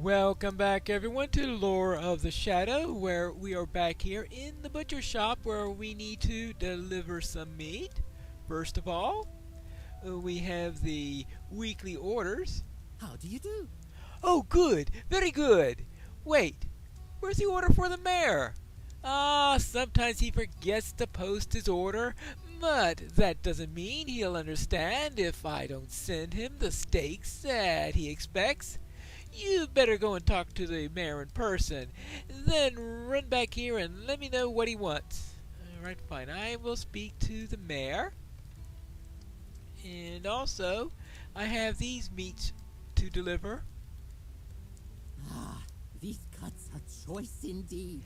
Welcome back everyone to Lore of the Shadow, where we are back here in the butcher shop where we need to deliver some meat. First of all, we have the weekly orders. How do you do? Oh good, very good. Wait, where's the order for the mayor? Sometimes he forgets to post his order, but that doesn't mean he'll understand if I don't send him the steaks that he expects. You better go and talk to the mayor in person, then run back here and let me know what he wants. Alright, fine. I will speak to the mayor. And also, I have these meats to deliver. Ah, these cuts are choice indeed.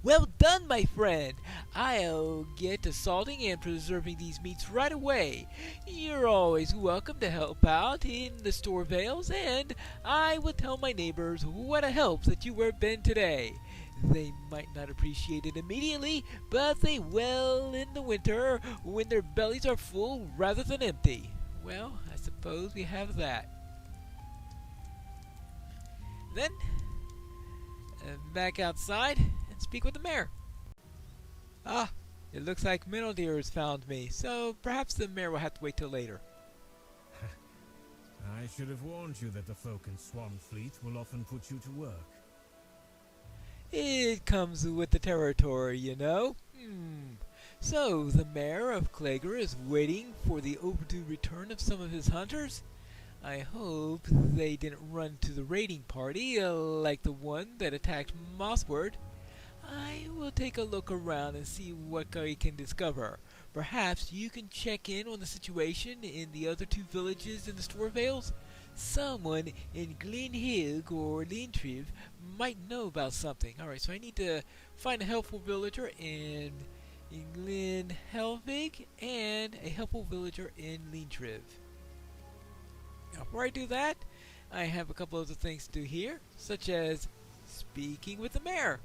Well done, my friend. I'll get to salting and preserving these meats right away. You're always welcome to help out in the store vales, and I will tell my neighbors what a help that you were been today. They might not appreciate it immediately, but they will in the winter when their bellies are full rather than empty. Well, I suppose we have that. Then, back outside and speak with the mayor. Ah, it looks like Minodeer has found me, so perhaps the mayor will have to wait till later. I should have warned you that the folk in Swan Fleet will often put you to work. It comes with the territory, you know. So, the mayor of Klager is waiting for the overdue return of some of his hunters? I hope they didn't run to the raiding party like the one that attacked Mossward. I will take a look around and see what I can discover. Perhaps you can check in on the situation in the other two villages in the Storvales? Someone in Glenhig or Lintriv might know about something. Alright, so I need to find a helpful villager in Glenhelvig and a helpful villager in Lintriv. Now, before I do that, I have a couple other things to do here, such as speaking with the mayor.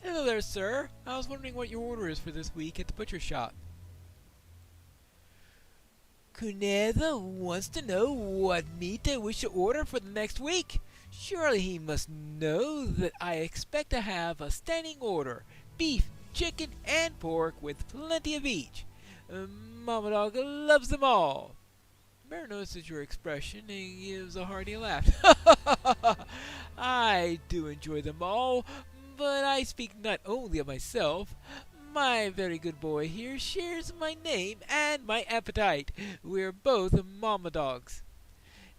Hello there, sir. I was wondering what your order is for this week at the butcher shop. Kuneva wants to know what meat I wish to order for the next week. Surely he must know that I expect to have a standing order. Beef, chicken, and pork with plenty of each. Mama Dog loves them all. Mayor notices your expression and gives a hearty laugh. I do enjoy them all, but I speak not only of myself. My very good boy here shares my name and my appetite. We're both mama dogs.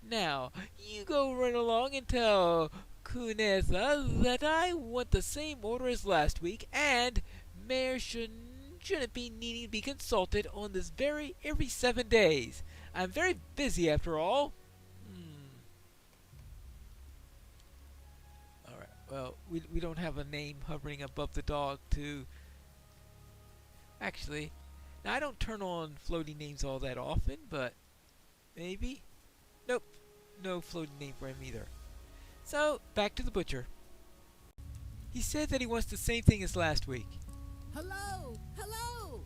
Now, you go run along and tell Kunetha that I want the same order as last week, and Mayor shouldn't be needing to be consulted on this every 7 days. I'm very busy after all. Alright, well, we don't have a name hovering above the dog to... Actually, now I don't turn on floating names all that often, but maybe? Nope, no floating name for him either. So, back to the butcher. He said that he wants the same thing as last week. Hello! Hello!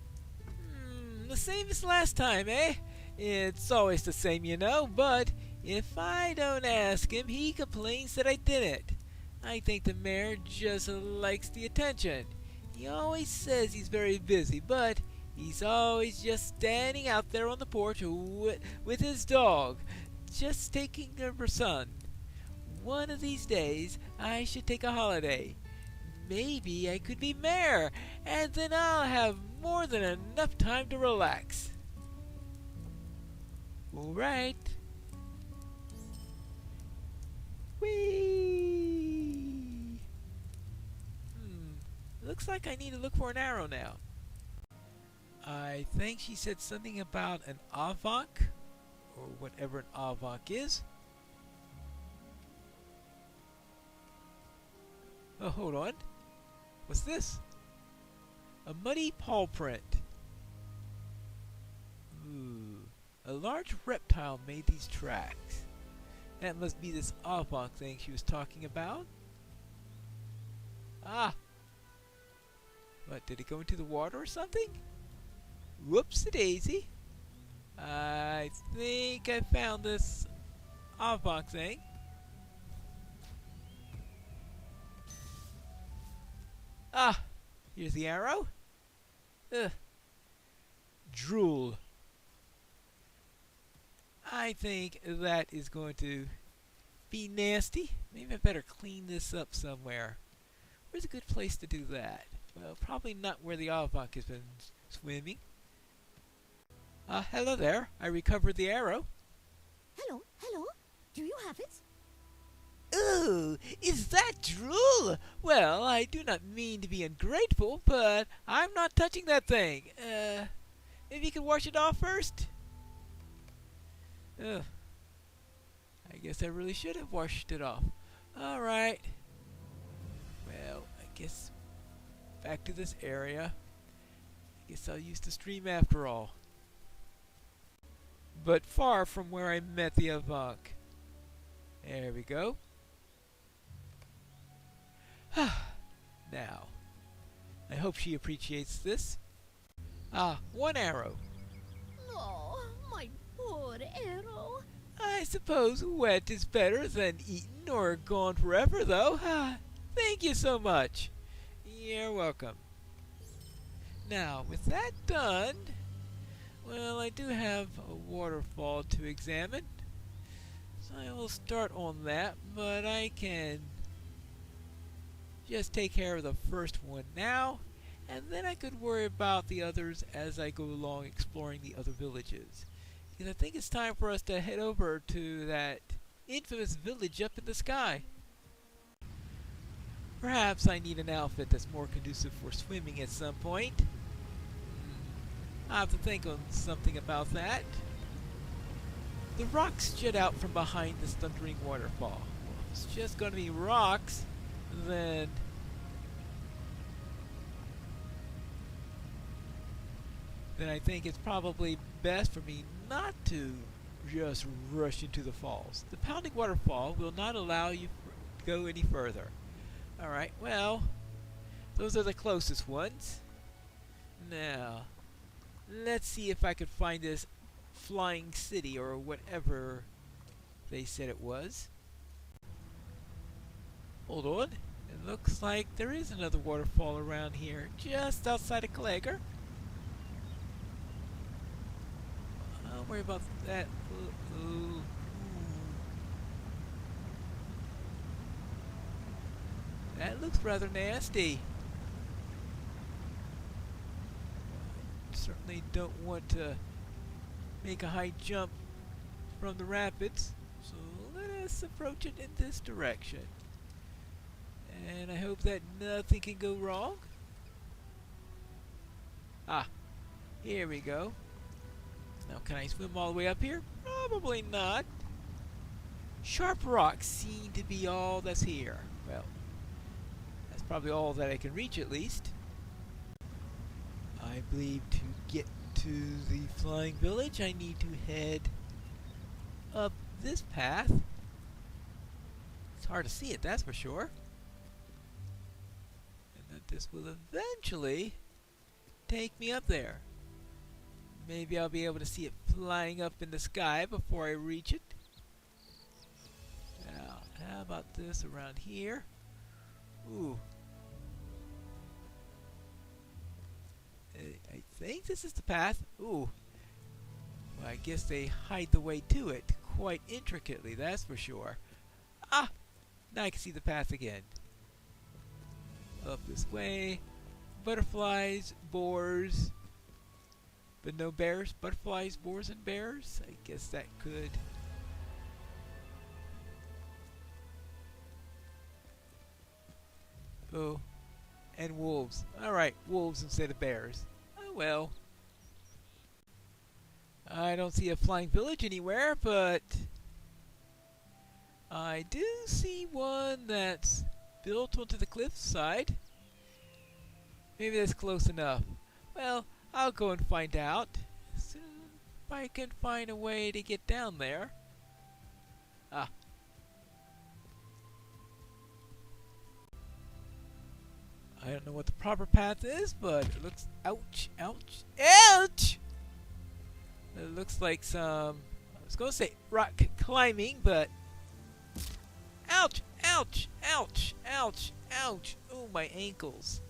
The same as last time, eh? It's always the same, you know, but if I don't ask him, he complains that I didn't. I think the mayor just likes the attention. He always says he's very busy, but he's always just standing out there on the porch with his dog, just taking care of her son. One of these days, I should take a holiday. Maybe I could be mayor, and then I'll have more than enough time to relax. Alright. Whee! Looks like I need to look for an arrow now. I think she said something about an avok, or whatever an avok is. Oh, hold on. What's this? A muddy paw print. A large reptile made these tracks. That must be this avok thing she was talking about. Ah! What, did it go into the water or something? Whoops-a-daisy. I think I found this avok thing. Ah, here's the arrow. Ugh. Drool. I think that is going to be nasty. Maybe I better clean this up somewhere. Where's a good place to do that? Well, probably not where the Avok has been swimming. Hello there. I recovered the arrow. Hello, hello. Do you have it? Ooh, is that drool? Well, I do not mean to be ungrateful, but I'm not touching that thing. Maybe you could wash it off first? Ugh. I guess I really should have washed it off. Alright. Well, I guess back to this area. I guess I'll use the stream after all. But far from where I met the Avok. There we go. Now, I hope she appreciates this. One arrow. Oh, my poor arrow. I suppose wet is better than eaten or gone forever, though. Thank you so much. You're welcome. Now, with that done, well, I do have a waterfall to examine. So I will start on that, but I can just take care of the first one now, and then I could worry about the others as I go along exploring the other villages. Because I think it's time for us to head over to that infamous village up in the sky. Perhaps I need an outfit that's more conducive for swimming at some point. I'll have to think on something about that. The rocks jut out from behind this thundering waterfall. Well, if it's just going to be rocks, then I think it's probably best for me not to just rush into the falls. The pounding waterfall will not allow you to go any further. Alright, well, those are the closest ones. Now, let's see if I could find this flying city or whatever they said it was. Hold on. It looks like there is another waterfall around here, just outside of Clegger. Don't worry about that. That looks rather nasty. I certainly don't want to make a high jump from the rapids, so let us approach it in this direction. And I hope that nothing can go wrong. Here we go. Now, can I swim all the way up here? Probably not. Sharp rocks seem to be all that's here. Well, that's probably all that I can reach at least. I believe to get to the flying village, I need to head up this path. It's hard to see it, that's for sure. And that this will eventually take me up there. Maybe I'll be able to see it flying up in the sky before I reach it. Now, how about this around here? Ooh. I think this is the path. Ooh. Well, I guess they hide the way to it quite intricately, that's for sure. Now I can see the path again. Up this way. Butterflies, boars. But no bears, butterflies, boars, and bears. I guess that could. Oh, and wolves. Alright, wolves instead of bears. Oh well. I don't see a flying village anywhere, but I do see one that's built onto the cliffside. Maybe that's close enough. Well, I'll go and find out soon if I can find a way to get down there. I don't know what the proper path is, but it looks... Ouch! Ouch! Ouch! It looks like some... I was going to say rock climbing, but... Ouch! Ouch! Ouch! Ouch! Ouch! Oh, my ankles.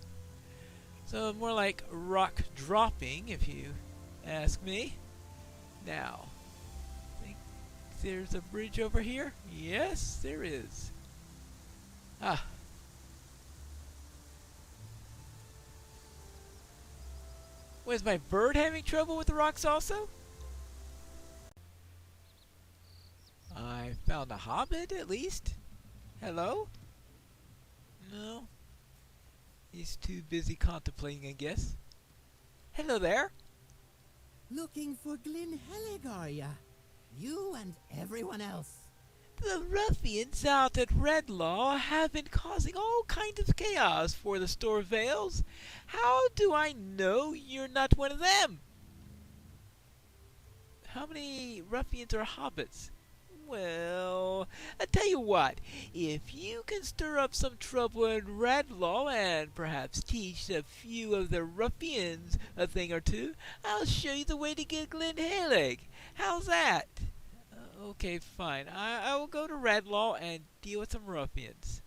So more like rock dropping, if you ask me. Now, I think there's a bridge over here. Yes, there is. Ah. Was my bird having trouble with the rocks also? I found a hobbit, at least. Hello? No. He's too busy contemplating, I guess. Hello there. Looking for Glyn Helig, are ya? You and everyone else. The ruffians out at Redlaw have been causing all kinds of chaos for the Store of Vales. How do I know you're not one of them? How many ruffians are hobbits? Well, I tell you what, if you can stir up some trouble in Redlaw and perhaps teach a few of the ruffians a thing or two, I'll show you the way to get Glyn Helig. How's that? Okay, fine. I will go to Redlaw and deal with some ruffians.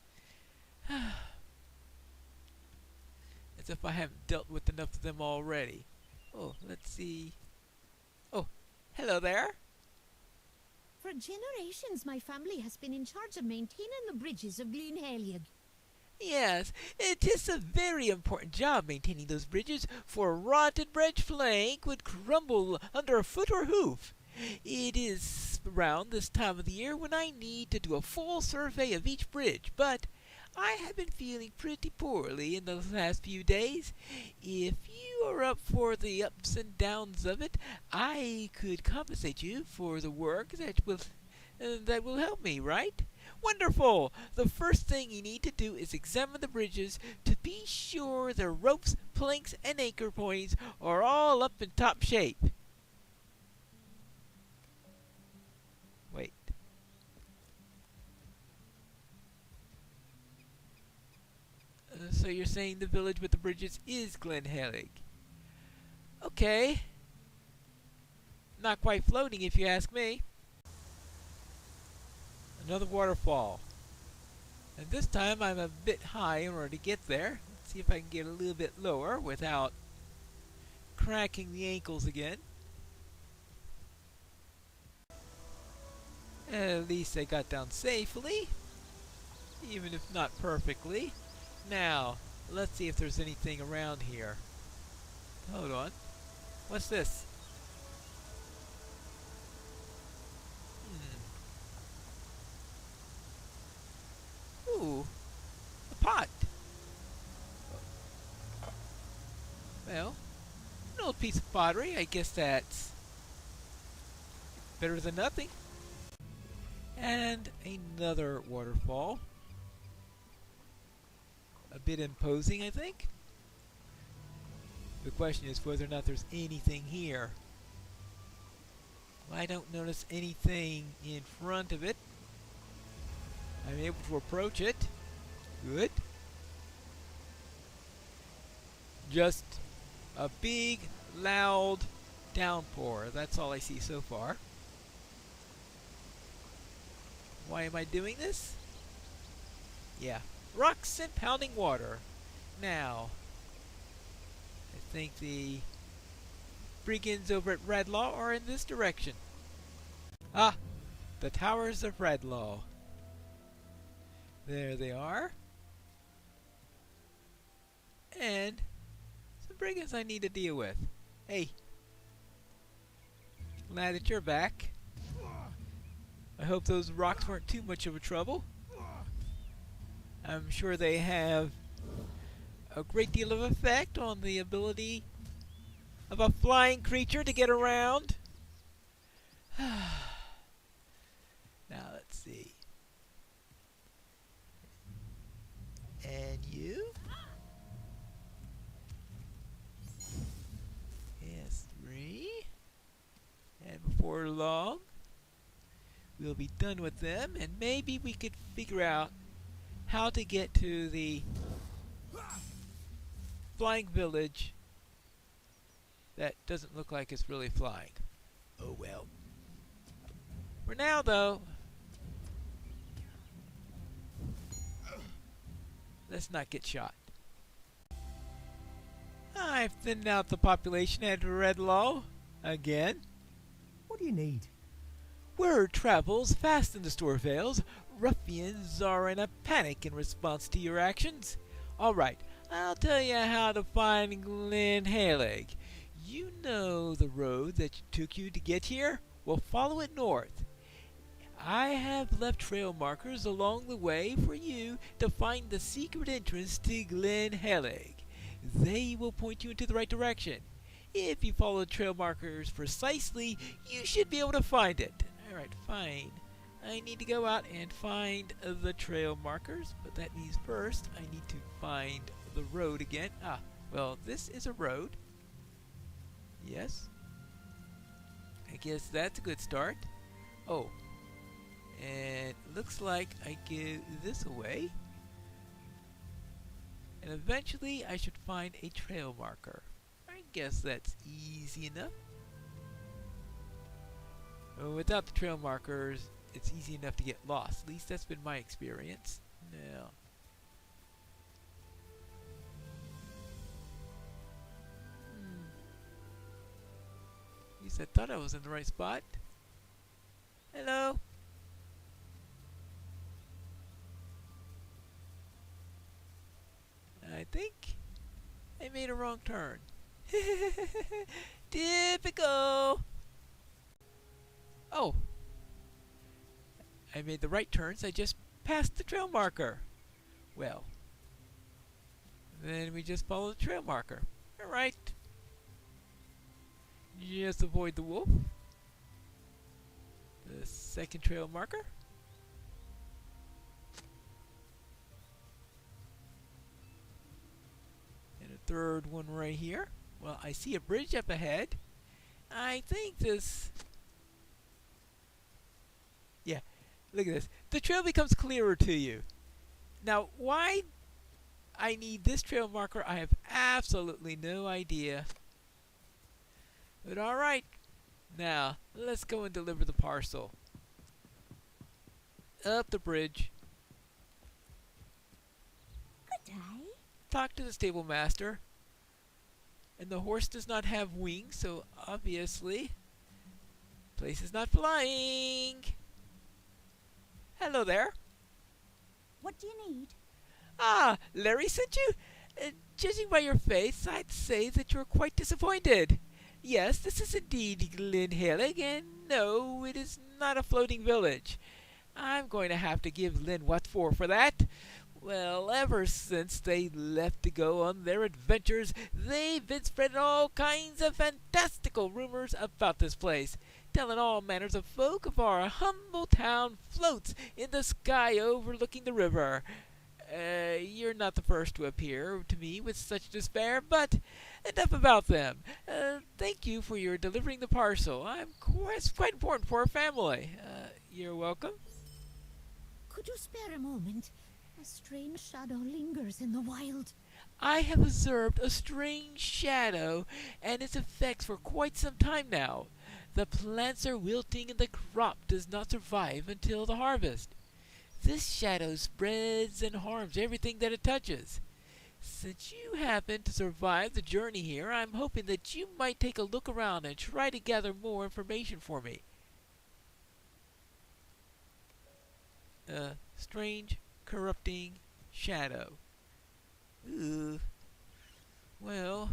As if I haven't dealt with enough of them already. Oh, let's see. Oh, hello there. For generations, my family has been in charge of maintaining the bridges of Glyn Helig. Yes, it is a very important job maintaining those bridges, for a rotted bridge plank would crumble under a foot or hoof. It is around this time of the year when I need to do a full survey of each bridge, but I have been feeling pretty poorly in the last few days. If you are up for the ups and downs of it, I could compensate you for the work that will help me, right? Wonderful! The first thing you need to do is examine the bridges to be sure the ropes, planks, and anchor points are all up in top shape. Wait. So you're saying the village with the bridges is Glyn Helig? Okay. Not quite floating if you ask me. Another waterfall. And this time I'm a bit high in order to get there. Let's see if I can get a little bit lower without cracking the ankles again. At least I got down safely, even if not perfectly. Now, let's see if there's anything around here. Hold on. What's this? Ooh, a pot. Well, an old piece of pottery. I guess that's better than nothing. And another waterfall. A bit imposing, I think. The question is whether or not there's anything here. I don't notice anything in front of it. I'm able to approach it. Good. Just a big, loud downpour. That's all I see so far. Why am I doing this? Yeah. Rocks and pounding water. Now, I think the brigands over at Redlaw are in this direction. Ah, the towers of Redlaw. There they are. And some brigands I need to deal with. Hey. Glad that you're back. I hope those rocks weren't too much of a trouble. I'm sure they have a great deal of effect on the ability of a flying creature to get around. Now let's see. And you? Yes, 3. And before long, we'll be done with them, and maybe we could figure out how to get to the flying village that doesn't look like it's really flying. Oh well. For now, though, let's not get shot. I've thinned out the population at Redlaw again. What do you need? Word travels fast in the Storvales. Ruffians are in a panic in response to your actions. All right, I'll tell you how to find Glen Halig. You know the road that took you to get here? Well, follow it north. I have left trail markers along the way for you to find the secret entrance to Glen Halig. They will point you into the right direction. If you follow the trail markers precisely, you should be able to find it. Alright, fine. I need to go out and find the trail markers, but that means first I need to find the road again. Ah, well, this is a road. Yes. I guess that's a good start. Oh, and looks like I go this away. And eventually I should find a trail marker. I guess that's easy enough. Without the trail markers, it's easy enough to get lost. At least that's been my experience. Now, at least I thought I was in the right spot. Hello? I think I made a wrong turn. Typical! Oh, I made the right turns. I just passed the trail marker. Well, then we just follow the trail marker. Alright. Just avoid the wolf. The second trail marker. And a third one right here. Well, I see a bridge up ahead. I think this... Yeah, look at this. The trail becomes clearer to you. Now, why I need this trail marker, I have absolutely no idea. But alright. Now, let's go and deliver the parcel. Up the bridge. Good day. Talk to the stable master. And the horse does not have wings, so obviously, place is not flying. Hello there. What do you need? Ah, Larry sent you? Judging by your face, I'd say that you're quite disappointed. Yes, this is indeed Glen Halig, and no, it is not a floating village. I'm going to have to give Lynn what for that. Well, ever since they left to go on their adventures, they've been spreading all kinds of fantastical rumors about this place, telling all manners of folk of our humble town floats in the sky overlooking the river. You're not the first to appear to me with such despair, but enough about them. Thank you for your delivering the parcel. It's quite important for our family. You're welcome. Could you spare a moment? A strange shadow lingers in the wild. I have observed a strange shadow and its effects for quite some time now. The plants are wilting and the crop does not survive until the harvest. This shadow spreads and harms everything that it touches. Since you happen to survive the journey here, I'm hoping that you might take a look around and try to gather more information for me. Strange, corrupting shadow. Ooh. Well,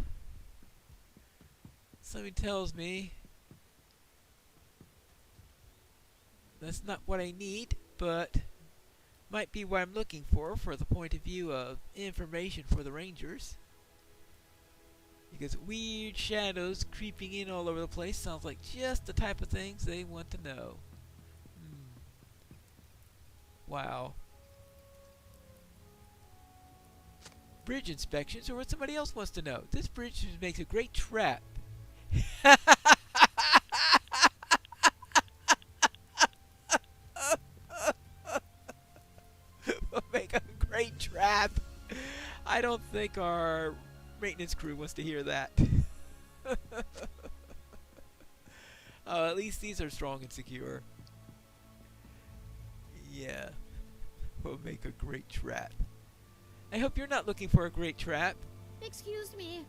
something tells me that's not what I need, but might be what I'm looking for the point of view of information for the Rangers. Because weird shadows creeping in all over the place sounds like just the type of things they want to know. Wow. Bridge inspections, or what somebody else wants to know. This bridge makes a great trap. Will make a great trap. I don't think our maintenance crew wants to hear that. At least these are strong and secure. Yeah. Will make a great trap. I hope you're not looking for a great trap. Excuse me.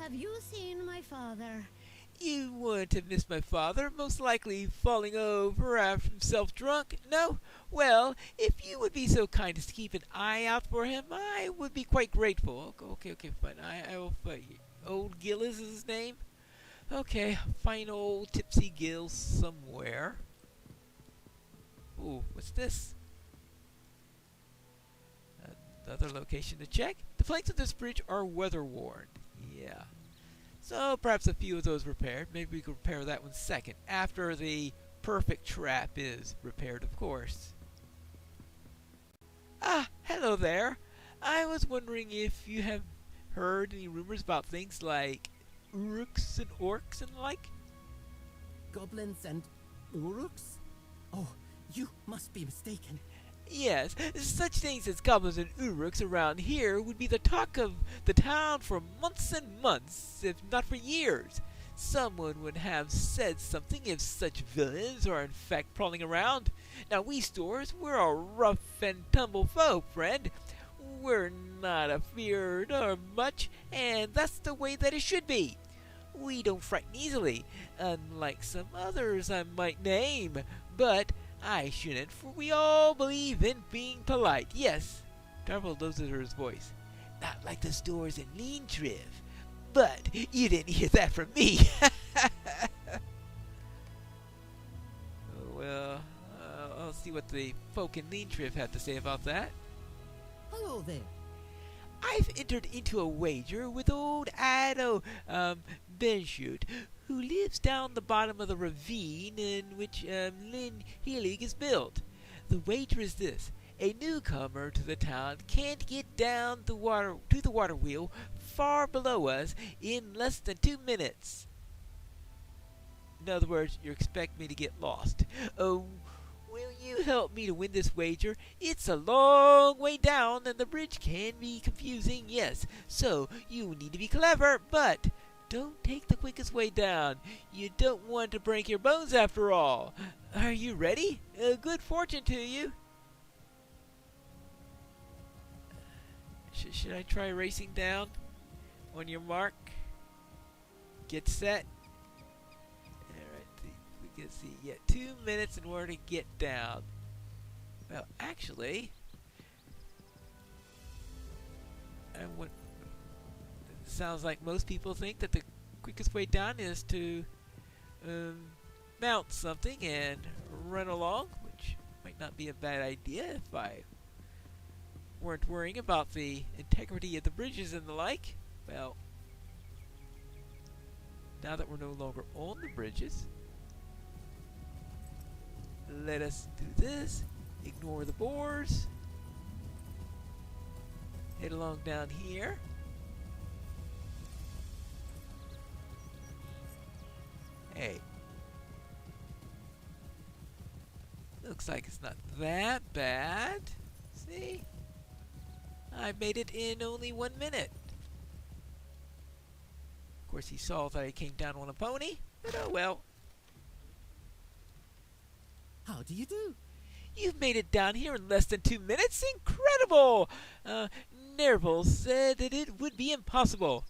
Have you seen my father? You wouldn't have missed my father, most likely falling over after himself drunk. No? Well, if you would be so kind as to keep an eye out for him, I would be quite grateful. Okay, fine. I will find you. Old Gillis is his name? Okay, find old Tipsy Gills somewhere. Ooh, what's this? Another location to check. The planks of this bridge are weather-worn. Yeah. So perhaps a few of those repaired. Maybe we could repair that one second, after the perfect trap is repaired, of course. Ah, hello there. I was wondering if you have heard any rumors about things like uruks and orcs and the like? Goblins and uruks? Oh, you must be mistaken. Yes, such things as goblins and uruks around here would be the talk of the town for months and months, if not for years. Someone would have said something if such villains are in fact prowling around. Now we Stores, we're a rough and tumble folk, friend. We're not afeard or much, and that's the way that it should be. We don't frighten easily, unlike some others I might name, but I shouldn't, for we all believe in being polite. Yes, Darvel loses his voice. Not like the Stores in Leantriv. But you didn't hear that from me. Well, I'll see what the folk in Leantriv had to say about that. Hello there. I've entered into a wager with old Ado Benshut, who lives down the bottom of the ravine in which Lynn Healig is built. The wager is this. A newcomer to the town can't get down to the water wheel far below us in less than 2 minutes. In other words, you expect me to get lost. Oh, will you help me to win this wager? It's a long way down and the bridge can be confusing, yes. So, you need to be clever, but don't take the quickest way down. You don't want to break your bones after all. Are you ready? Good fortune to you. Should I try racing down? On your mark. Get set. Alright, we can see. Yeah, 2 minutes in order to get down. Well, actually, it sounds like most people think that the quickest way down is to mount something and run along, which might not be a bad idea if I weren't worrying about the integrity of the bridges and the like. Well, now that we're no longer on the bridges, let us do this. Ignore the boars. Head along down here. Hey. Looks like it's not that bad. See? I made it in only 1 minute. Of course, he saw that I came down on a pony, but oh well. How do you do? You've made it down here in less than 2 minutes? Incredible! Nerval said that it would be impossible.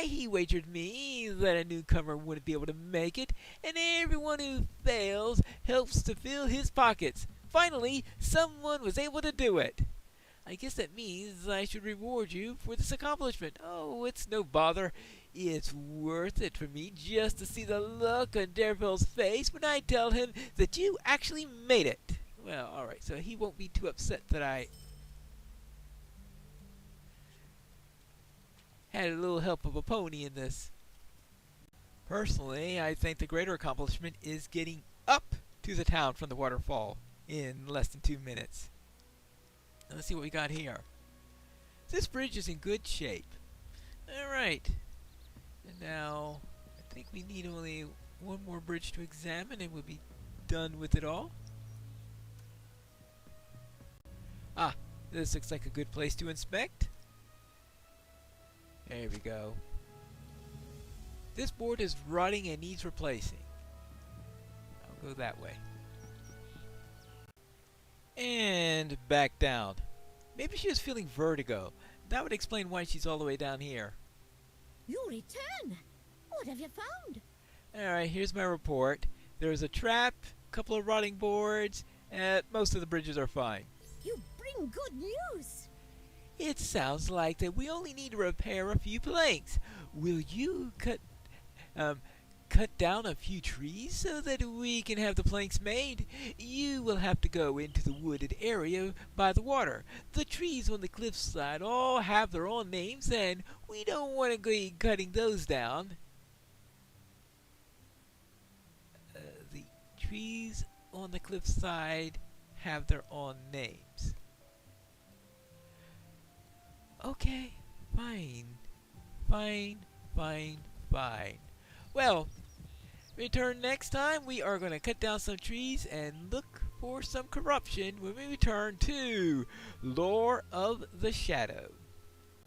He wagered me that a newcomer wouldn't be able to make it, and everyone who fails helps to fill his pockets. Finally, someone was able to do it. I guess that means I should reward you for this accomplishment. Oh, it's no bother. It's worth it for me just to see the look on Derville's face when I tell him that you actually made it. Well, alright, so he won't be too upset that I had a little help of a pony in this. Personally, I think the greater accomplishment is getting up to the town from the waterfall in less than 2 minutes. Let's see what we got here. This bridge is in good shape. Alright. And now, I think we need only one more bridge to examine and we'll be done with it all. Ah, this looks like a good place to inspect. There we go. This board is rotting and needs replacing. I'll go that way. And back down. Maybe she was feeling vertigo. That would explain why she's all the way down here. You return. What have you found? Alright, here's my report. There's a trap, a couple of rotting boards, and most of the bridges are fine. You bring good news. It sounds like that we only need to repair a few planks. Will you cut down a few trees so that we can have the planks made? You will have to go into the wooded area by the water. The trees on the cliffside all have their own names, and we don't want to be cutting those down. The trees on the cliffside have their own names. Okay, fine. Fine. Well, return next time. We are going to cut down some trees and look for some corruption when we return to Lore of the Shadow.